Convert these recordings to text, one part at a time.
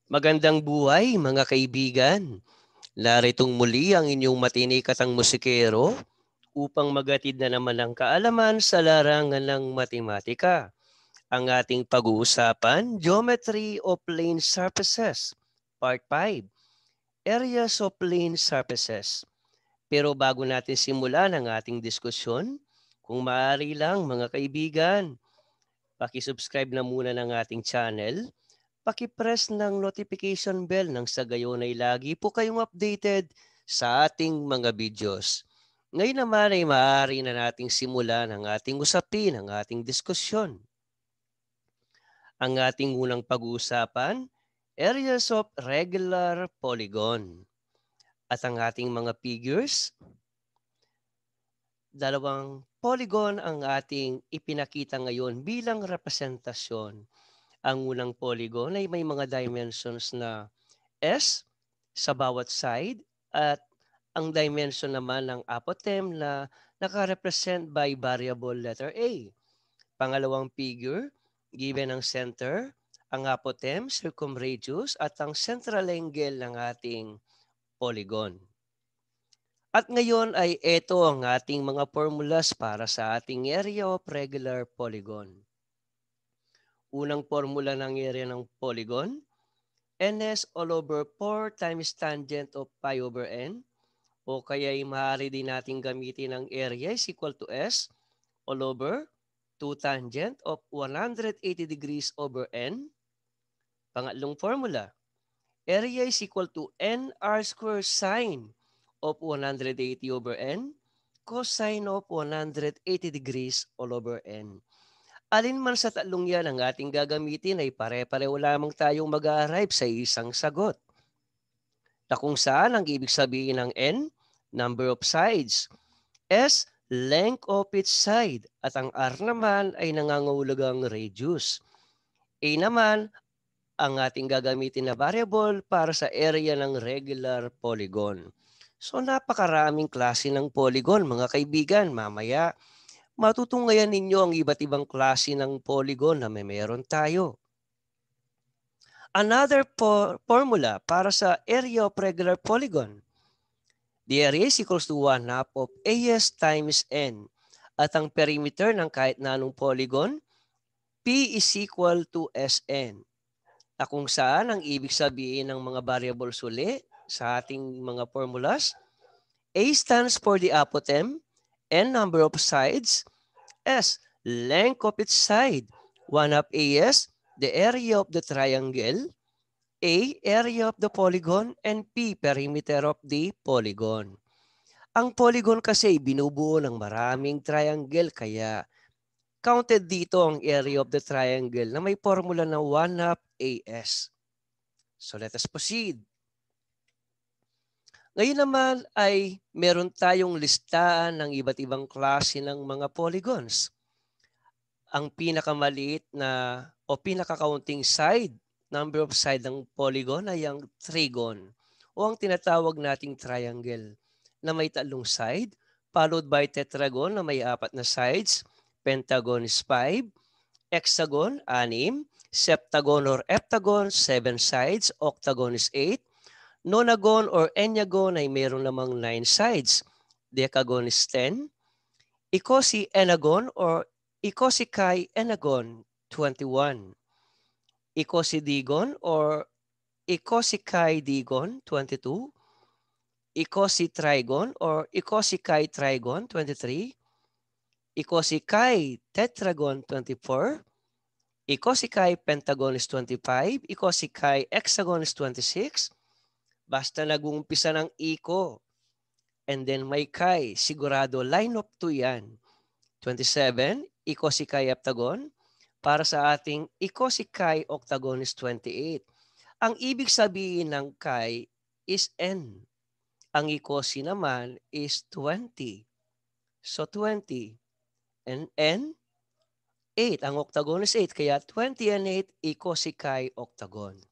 Magandang buhay mga kaibigan. Naritong muli ang inyong matinikatang musikero upang magatid na naman ng kaalaman sa larangan ng matematika. Ang ating pag-uusapan, Geometry of Plane Surfaces, Part 5, Areas of Plane Surfaces. Pero bago natin simulan ang ating diskusyon, kung maaari lang mga kaibigan, pakisubscribe na muna ng ating channel, paki-press ng notification bell nang sa gayon ay lagi po kayong updated sa ating mga videos. Ngayon naman ay maaari na nating simulan ang ating usapin, ang ating diskusyon. Ang ating unang pag-uusapan, areas of regular polygon. At ang ating mga figures, dalawang polygon ang ating ipinakita ngayon bilang representasyon. Ang unang polygon ay may mga dimensions na S sa bawat side at ang dimension naman ng apothem na nakarepresent by variable letter A. Pangalawang figure, given ang center, ang apothem, circumradius at ang central angle ng ating polygon. At ngayon ay ito ang ating mga formulas para sa ating area of regular polygon. Unang formula ng area ng polygon, ns all over 4 times tangent of pi over n, o kaya ay maaari din natin gamitin ang area is equal to s all over 2 tangent of 180 degrees over n. Pangatlong formula, area is equal to nr squared sine of 180 over n cosine of 180 degrees all over n. Alin man sa tatlong yan ang ating gagamitin ay pare-pareho lamang tayong mag-arrive sa isang sagot. Na kung saan ang ibig sabihin ng n, number of sides, s, length of each side, at ang r naman ay nangangahulugang radius. A naman ang ating gagamitin na variable para sa area ng regular polygon. So napakaraming klase ng polygon mga kaibigan. Mamaya matutunghayan ninyo ang iba't ibang klase ng polygon na meron tayo. Another formula para sa area of regular polygon. The area is equals to 1/2 of AS times N. At ang perimeter ng kahit na anong polygon, P is equal to SN. Na kung saan ang ibig sabihin ng mga variables uli sa ating mga formulas, A stands for the apothem, N number of sides, S length of each side, 1/2 AS, the area of the triangle, A area of the polygon, and P perimeter of the polygon. Ang polygon kasi binubuo ng maraming triangle kaya counted dito ang area of the triangle na may formula na 1/2 AS. So let us proceed. Ngayon naman ay meron tayong listahan ng iba't ibang klase ng mga polygons. Ang pinakamaliit na o pinakakaunting side, number of side ng polygon ay ang trigon o ang tinatawag nating triangle na may 3 side, followed by tetragon na may 4 na sides, pentagon is 5, hexagon 6, septagon or heptagon 7 sides, octagon is 8, nonagon or enneagon ay mayroon lamang 9 sides, decagon is 10, icosienagon or icosicai-enagon 21, icosidegon or icosicai-digon 22, icositrigon or icosicai-trigon 23, icosicai-tetragon 24, icosicai-pentagon is 25, icosicai-hexagon is 26. Basta nag-uumpisa ng ico and then may kai, sigurado line of 2 yan. 27, icosicai-heptagon. Para sa ating icosicai-octagon is 28. Ang ibig sabihin ng kai is n. Ang icosi naman is 20. So 20. And n, 8. Ang octagon is 8. Kaya 20 and 8, icosicai-octagon.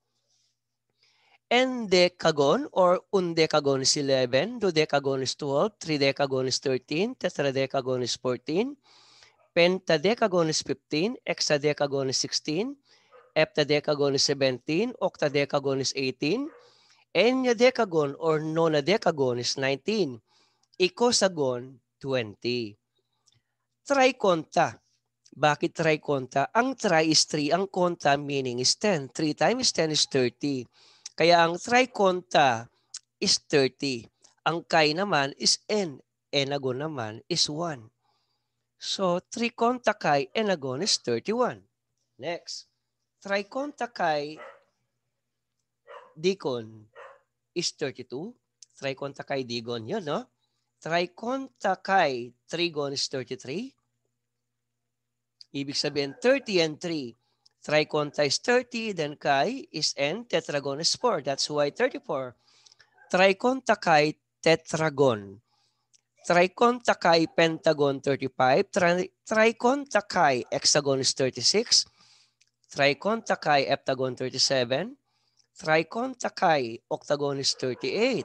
Endecagon or undecagon is 11, dodecagon is 12, tridecagon is 13, tetradecagon is 14, pentadecagon is 15, hexadecagon is 16, Heptadecagon is 17, octadecagon is 18, enneadecagon or nonadecagon is 19, icosagon 20. Triconta. Bakit triconta? Ang tri is 3, ang conta meaning is 10. 3 times 10 is 30. Kaya ang triconta is 30. Ang chi naman is n. Enagon naman is 1. So, triconta chi enagon is 31. Next, triconta chi deacon is 32. Triconta chi deacon yun, no? Triconta chi trigon is 33. Ibig sabihin, 30 and 3. Triconta is 30, then chi is n, tetragon is 4. That's why 34. Triconta chi tetragon. Triconta chi pentagon 35. Triconta chi hexagon is 36. Triconta chi heptagon 37. Triconta chi octagon is 38.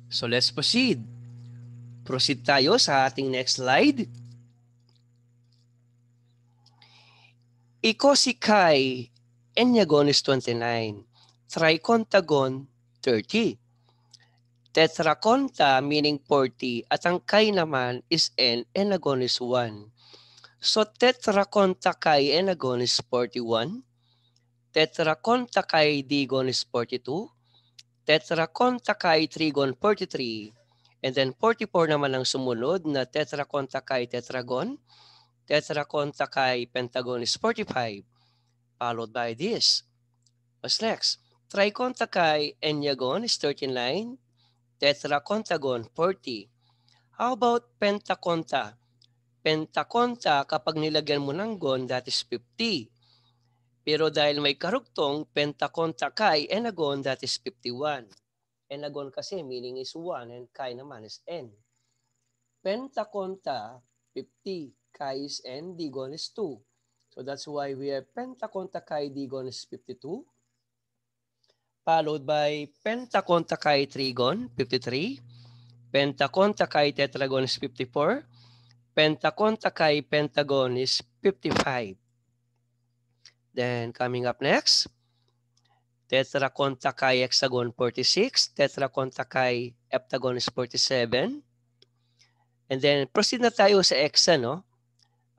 So let's proceed. Proceed tayo sa ating next slide. Icosikai enneagon is 29. Tricontagon 30. Tetraconta meaning 40 at ang chi naman is n, enagon is 1. So tetraconta chi enagon is 41. Tetraconta chi digon is 42. Tetraconta chi trigon 43. And then 44 naman ang sumunod na tetraconta chi tetragon. Tetraconta chi pentagon is 45. Followed by this. What's next? Triconta chi enneagon is 39. Tetracontagon 40. How about pentaconta? Pentaconta kapag nilagyan mo ng gon, that is 50. Pero dahil may karugtong, pentaconta chi enagon, that is 51. Enagon kasi meaning is 1 and chi naman is n. Pentaconta 50, chi is n, digon is 2. So that's why we have pentaconta chi digon is 52. Followed by pentaconta chi trigon 53. Pentaconta chi tetragon is 54. Pentaconta chi pentagon is 55. Then coming up next, tetraconta chi hexagon 46. Tetraconta chi heptagon is 47. And then proceed na tayo sa hexa, no?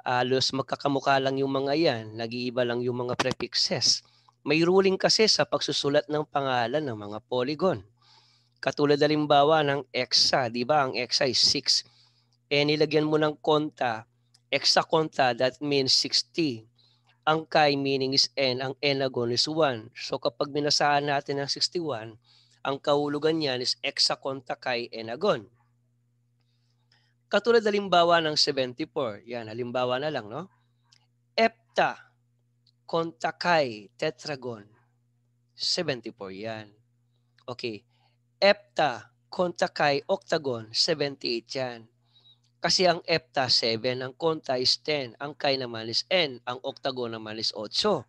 Alos magkakamukha lang yung mga yan. Nag-iiba lang yung mga prefixes. May ruling kasi sa pagsusulat ng pangalan ng mga polygon. Katulad halimbawa ng hexa, di ba? Ang hexa is 6. Nilagyan mo ng conta, hexaconta, that means 60. Ang chi meaning is n, ang enagon is 1. So kapag binasahan natin ng 61, ang kahulugan niyan is hexaconta chi enagon. Katulad halimbawa ng 74. Yan, halimbawa na lang, no? Hepta, conta chi tetragon. 74 yan. Okay. Hepta, conta chi octagon. 78 yan. Kasi ang hepta 7, ang conta is 10, ang chi naman is n, ang octagon naman is 8.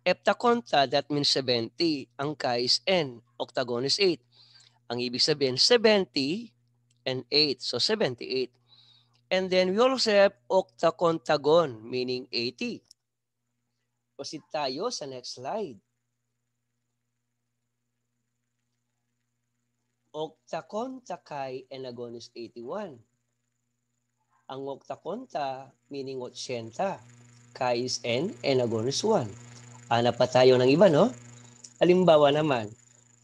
Heptaconta, that means 70, ang chi is n, octagon is 8. Ang ibig sabihin 70 and 8, so 78. And then we also have octacontagon, meaning 80. Proceed tayo sa next slide. Octaconta chi enagon is 81. Ang octaconta meaning 80. Chi is n, enagon is 1. Hanap pa tayo ng iba, no? Halimbawa naman,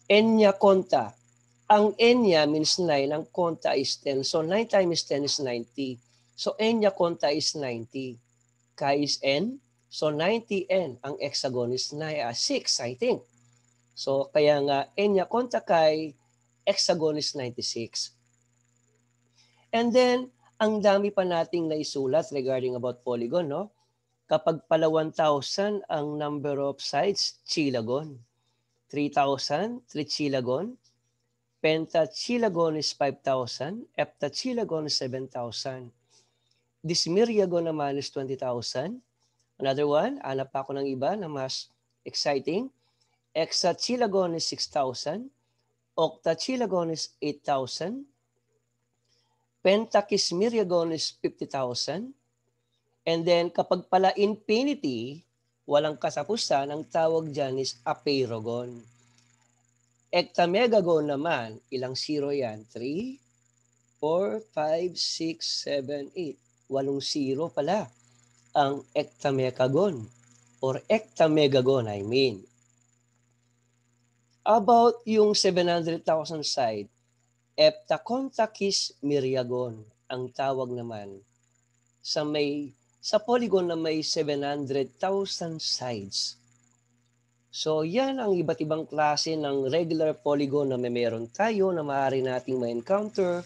enneaconta. Ang enya means 9, ang conta is 10. So 9 times 10 is 90. So enneaconta is 90. Chi is n. So 90n. Ang hexagon is 6, I think. So kaya nga enneaconta chi hexagon is 96. And then, ang dami pa nating naisulat regarding about polygon, no? Kapag pala 1,000 ang number of sides, chilagon. 3,000, trichilagon. Pentachilagon is 5,000. Heptachilagon is 7,000. Dismiriagon naman is 20,000. Another one, hanap pa ako ng iba na mas exciting. Hexachilagon is 6,000. Octachilagon is 8,000. Pentakismiriagon is 50,000. And then kapag pala infinity, walang katapusan, ang tawag dyan is apeirogon. Hectamegagon naman, ilang zero yan? 3, 4, 5, 6, 7, 8. 8 zero pala ang hectamegagon or hectamegagon, I mean. About yung 700,000 side, heptacontakis myriagon ang tawag naman sa polygon na may 700,000 sides. So yan ang iba't ibang klase ng regular polygon na may meron tayo na maaari nating ma-encounter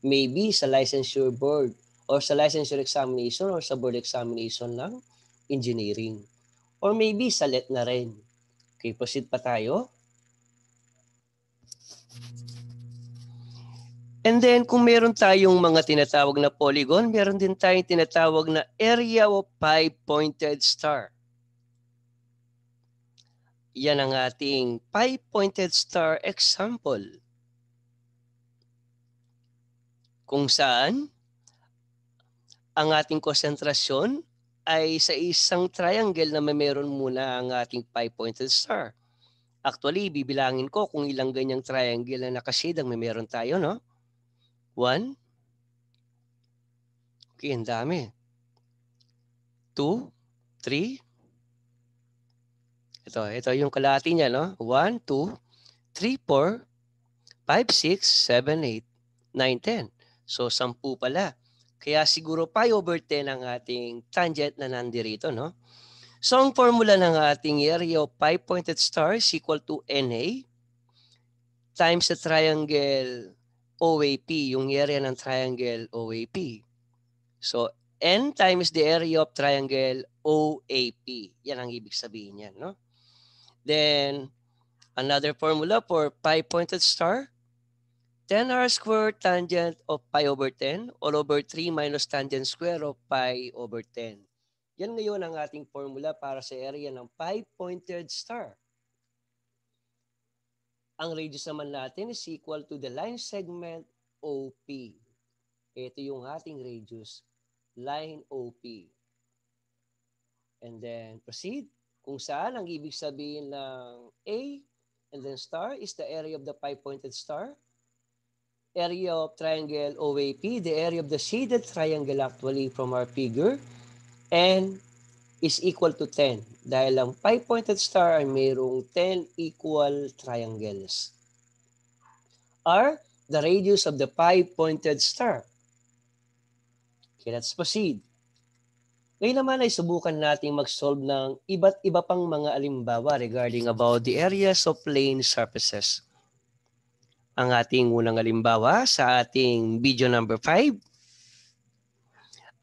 maybe sa licensure board or sa licensure examination or sa board examination ng engineering. Or maybe sa LET na rin. Okay, proceed pa tayo. And then kung meron tayong mga tinatawag na polygon, meron din tayong tinatawag na area of 5-pointed star. Yan ang ating 5-pointed star example. Kung saan ang ating konsentrasyon ay sa isang triangle na may meron muna ang ating 5-pointed star. Actually, bibilangin ko kung ilang ganyang triangle na nakashade ang may meron tayo, no? 1. Okay, ang dami. 2, 3. Ito yung kalahati niya, no? 1, 2, 3, 4, 5, 6, 7, 8, 9, 10. So, 10 pala. Kaya siguro pi over 10 ang ating tangent na nandirito, no? So, ang formula ng ating area of 5-pointed star is equal to NA times the triangle OAP, yung area ng triangle OAP. So, N times the area of triangle OAP. Yan ang ibig sabihin yan, no? Then, another formula for 5-pointed star, 10r squared tangent of pi over 10 all over 3 minus tangent square of pi over 10. Yan ngayon ang ating formula para sa area ng 5-pointed star. Ang radius naman natin is equal to the line segment OP. Ito yung ating radius, line OP. And then proceed. Kung saan ang ibig sabihin ng A and then star is the area of the 5-pointed star. Area of triangle OAP, the area of the shaded triangle actually from our figure, and is equal to 10. Dahil ang 5-pointed star ay mayroong 10 equal triangles. R, the radius of the 5-pointed star. Okay, let's proceed. Ngayon naman ay subukan nating mag-solve ng iba't iba pang mga alimbawa regarding about the areas of plane surfaces. Ang ating unang alimbawa sa ating video number 5.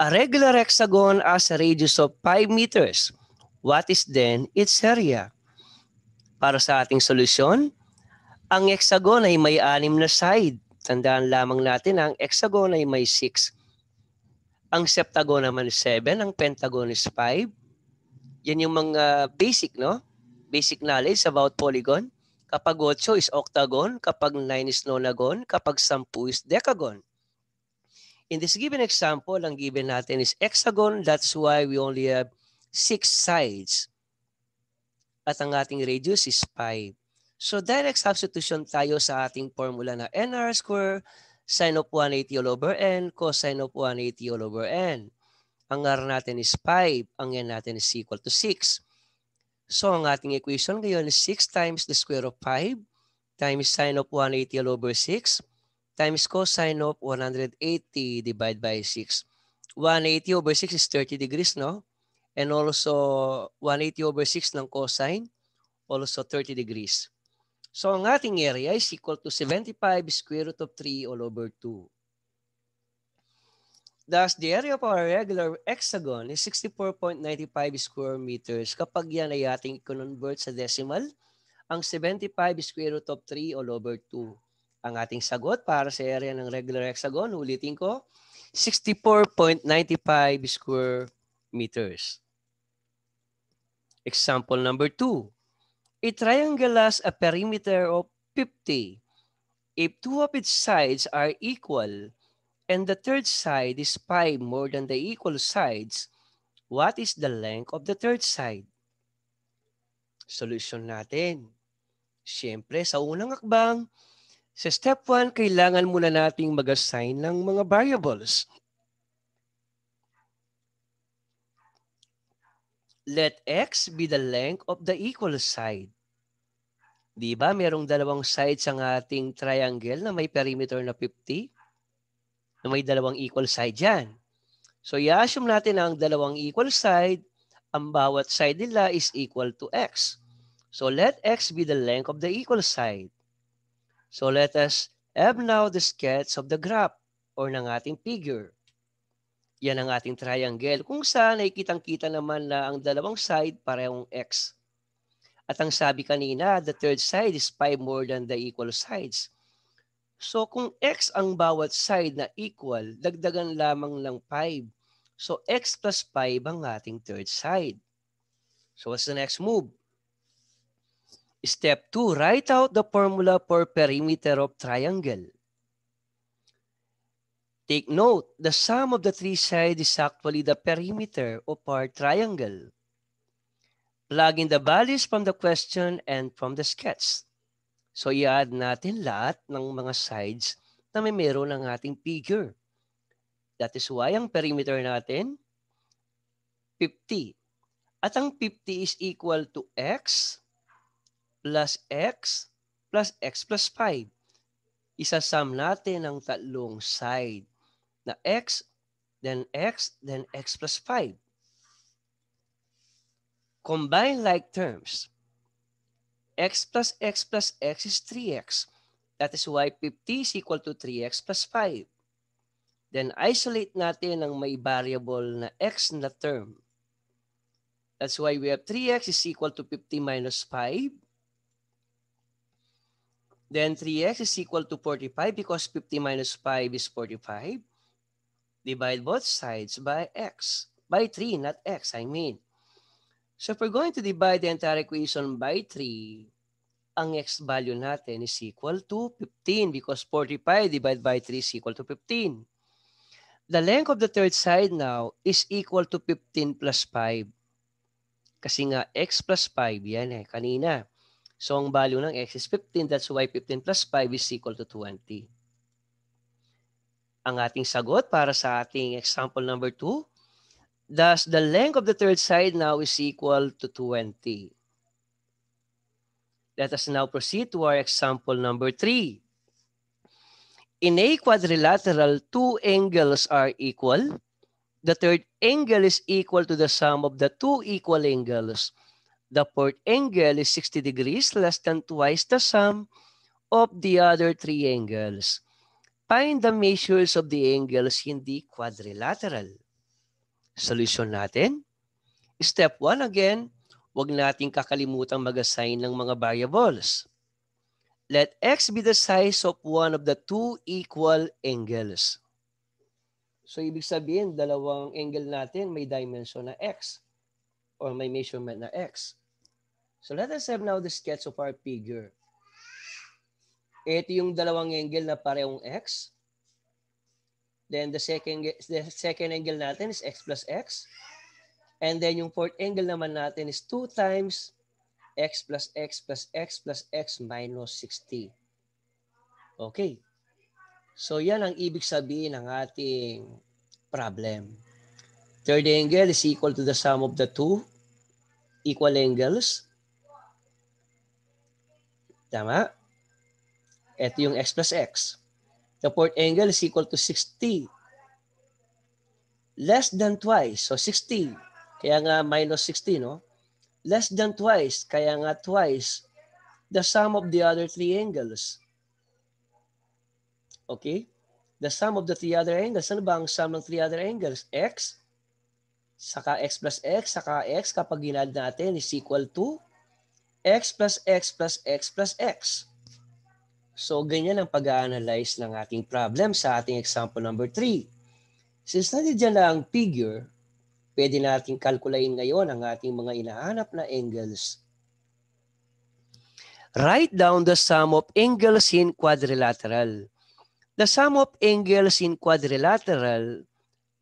A regular hexagon has a radius of 5 meters. What is then its area? Para sa ating solusyon, ang hexagon ay may 6 na side. Tandaan lamang natin ang hexagon ay may 6. Ang septagon naman is 7, ang pentagon is 5. Yan yung mga basic, no? Basic knowledge about polygon. Kapag 8 is octagon, kapag 9 is nonagon, kapag 10 is decagon. In this given example, ang given natin is hexagon. That's why we only have 6 sides. At ang ating radius is 5. So direct substitution tayo sa ating formula na nr square sine of 180 all over n cosine of 180 all over n. Ang r natin is 5. Ang n natin is equal to 6. So ang ating equation ngayon is 6 times the square of 5 times sine of 180 all over 6 times cosine of 180 divided by 6. 180 over 6 is 30 degrees, no? And also 180 over 6 ng cosine, also 30 degrees. So ang ating area is equal to 75 square root of 3 all over 2. Thus, the area of our regular hexagon is 64.95 square meters. Kapag yan ay ating i-convert sa decimal, ang 75 square root of 3 all over 2. Ang ating sagot para sa area ng regular hexagon, ulitin ko, 64.95 square meters. Example number 2. A triangle has a perimeter of 50. If two of its sides are equal, and the third side is pi more than the equal sides, what is the length of the third side? Solution natin. Siyempre, sa unang akbang, sa step 1, kailangan muna nating mag-assign ng mga variables. Let x be the length of the equal side. Di ba merong dalawang sides ang ating triangle na may perimeter na 50? Na may dalawang equal side yan. So, i-assume natin ang dalawang equal side, ang bawat side nila is equal to x. So, let x be the length of the equal side. So, let us have now the sketch of the graph or ng ating figure. Yan ang ating triangle kung saan ay kitang-kita naman na ang dalawang side parehong x. At ang sabi kanina, the third side is pi more than the equal sides. So kung x ang bawat side na equal, dagdagan lamang ng 5. So x plus 5 ang ating third side. So what's the next move? Step 2, write out the formula for perimeter of triangle. Take note, the sum of the three sides is actually the perimeter of our triangle. Plug in the values from the question and from the sketch. So, i-add natin lahat ng mga sides na may meron ng ating figure. That is why ang perimeter natin, 50. At ang 50 is equal to x plus x plus x plus 5. Isasum natin ang tatlong side na x, then x plus 5. Combine like terms. X plus x is 3x. That is why 50 is equal to 3x plus 5. Then isolate natin ang may variable na x na term. That's why we have 3x is equal to 50 minus 5. Then 3x is equal to 45 because 50 minus 5 is 45. Divide both sides by x. By 3, not x, I mean. So if we're going to divide the entire equation by 3, ang x value natin is equal to 15 because 45 divided by 3 is equal to 15. The length of the third side now is equal to 15 plus 5. Kasi nga x plus 5 yan kanina. So ang value ng x is 15. That's why 15 plus 5 is equal to 20. Ang ating sagot para sa ating example number 2, thus the length of the third side now is equal to 20. Let us now proceed to our example number 3. In a quadrilateral, two angles are equal. The third angle is equal to the sum of the two equal angles. The fourth angle is 60 degrees, less than twice the sum of the other three angles. Find the measures of the angles in the quadrilateral. Solution natin. Step 1 again, huwag nating kakalimutang mag-assign ng mga variables. Let x be the size of one of the two equal angles. So, ibig sabihin, dalawang angle natin may dimension na x or may measurement na x. So, let us have now the sketch of our figure. Ito yung dalawang angle na parehong x. Then, the second angle natin is x plus x. And then, yung fourth angle naman natin is 2 times x plus x plus x plus x minus 60. Okay. So, yan ang ibig sabihin ng ating problem. Third angle is equal to the sum of the two equal angles. Tama? Ito yung x plus x. The fourth angle is equal to 60. Less than twice. So, 60. Kaya nga minus 60, no? Less than twice. Kaya nga twice the sum of the other three angles. Okay? The sum of the three other angles. Ano ba ang sum ng three other angles? X, saka x plus x, saka x kapag ginad natin is equal to x plus x plus x plus x. So, ganyan ang pag-a-analyze ng ating problem sa ating example number 3. Since nandiyan na ang figure, pwede natin kalkulain ngayon ang ating mga inahanap na angles. Write down the sum of angles in quadrilateral. The sum of angles in quadrilateral,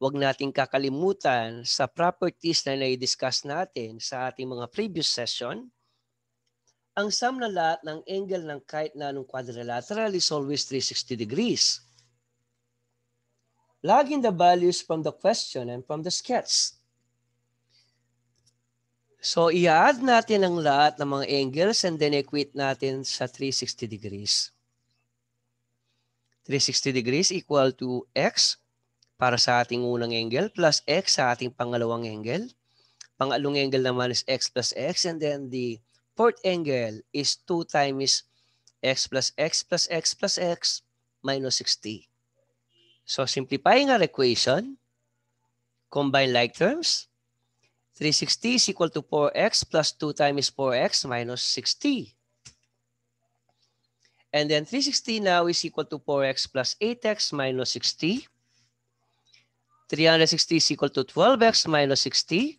huwag nating kakalimutan sa properties na na-discuss natin sa ating mga previous session. Ang sum na lahat ng angle ng kahit na anong quadrilateral is always 360 degrees. Plug in the values from the question and from the sketch. So, i-add natin ang lahat ng mga angles and then equate natin sa 360 degrees. 360 degrees equal to x para sa ating unang angle plus x sa ating pangalawang angle. Pangalawang angle naman is x plus x, and then the fourth angle is 2 times x plus x plus x plus x minus 60. So simplifying our equation, combine like terms. 360 is equal to 4x plus 2 times 4x minus 60. And then 360 now is equal to 4x plus 8x minus 60. 360 is equal to 12x minus 60.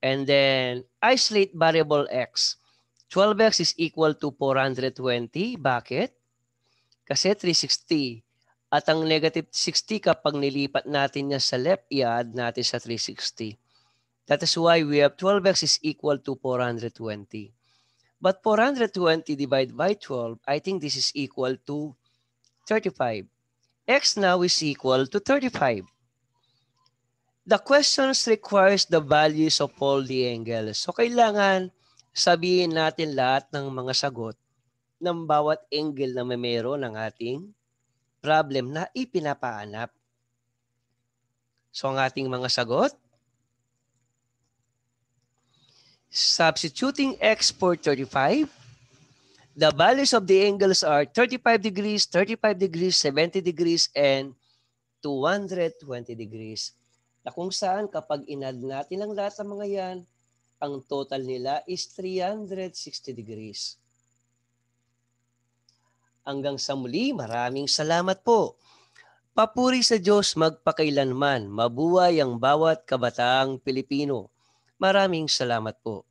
And then isolate variable x. 12x is equal to 420. Bakit? Kasi 360. At ang negative 60 kapag nilipat natin niya sa left, i-add natin sa 360. That is why we have 12x is equal to 420. But 420 divided by 12, I think this is equal to 35. X now is equal to 35. The questions requires the values of all the angles. So kailangan sabihin natin lahat ng mga sagot ng bawat angle na may meron ng ating problem na ipinapaanap. So ang ating mga sagot, substituting x for 35, the values of the angles are 35 degrees, 35 degrees, 70 degrees, and 220 degrees. Na kung saan kapag inad natin ang lahat ng mga yan, ang total nila is 360 degrees. Hanggang sa muli, maraming salamat po. Papuri sa Diyos magpakailanman. Mabuhay ang bawat kabataang Pilipino. Maraming salamat po.